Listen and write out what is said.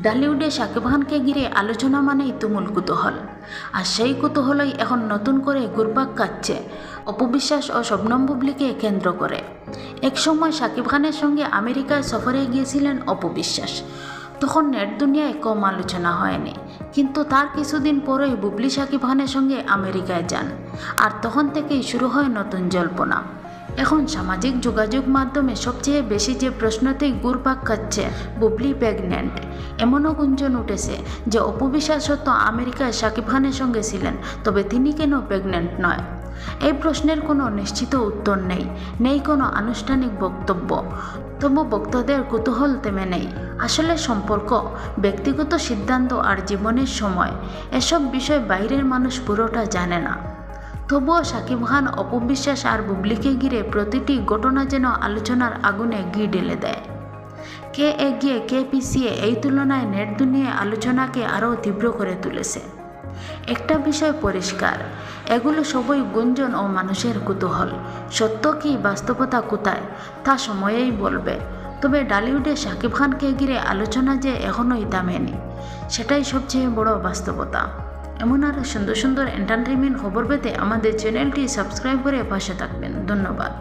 ডালিউডে শাকিব খানকে ঘিরে আলোচনা মানেই তুমুল কুতূহল, আর সেই কুতূহলই এখন নতুন করে ঘুরপাক খাচ্ছে অপু বিশ্বাস ও শবনম বুবলীকে কেন্দ্র করে। একসময় শাকিব খানের সঙ্গে আমেরিকায় সফরে গিয়েছিলেন অপু বিশ্বাস, তখন নেট দুনিয়ায় কম আলোচনা হয়নি, কিন্তু তার কিছুদিন পরেই বুবলী শাকিব খানের সঙ্গে আমেরিকায় যান, আর তখন থেকেই শুরু হয় নতুন জল্পনা। এখন সামাজিক যোগাযোগ মাধ্যমে সবচেয়ে বেশি যে প্রশ্নতেই ঘুরপাক খাচ্ছে বুবলী প্রেগন্যান্ট, এমনও গুঞ্জন উঠেছে যে অপু বিশ্বাস তো আমেরিকায় শাকিব খানের সঙ্গে ছিলেন, তবে তিনি কেন প্রেগন্যান্ট নয়। এই প্রশ্নের কোনো নিশ্চিত উত্তর নেই কোনো আনুষ্ঠানিক বক্তব্য, তবু ভক্তদের কুতূহল থেমে নেই। আসলে সম্পর্ক, ব্যক্তিগত সিদ্ধান্ত আর জীবনের সময়, এসব বিষয় বাইরের মানুষ পুরোটা জানে না। তবুও শাকিব খান, অপু বিশ্বাস আর বুবলীকে ঘিরে প্রতিটি ঘটনা যেন আলোচনার আগুনে ঘি ঢেলে দেয়। কে এগিয়ে কে পিছিয়ে, এই তুলনায় নেট দুনিয়ায় আলোচনাকে আরও তীব্র করে তুলেছে। একটা বিষয় পরিষ্কার, এগুলো সবই গুঞ্জন ও মানুষের কুতূহল। সত্য কি, বাস্তবতা কোথায়, তা সময়েই বলবে। তবে ডালিউডে শাকিব খানকে ঘিরে আলোচনা যে এখনোই থামেনি, সেটাই সবচেয়ে বড় বাস্তবতা। এমন আরও সুন্দর সুন্দর এন্টারটেইনমেন্ট খবর পেতে আমাদের চ্যানেলটি সাবস্ক্রাইব করে পাশে থাকবেন। ধন্যবাদ।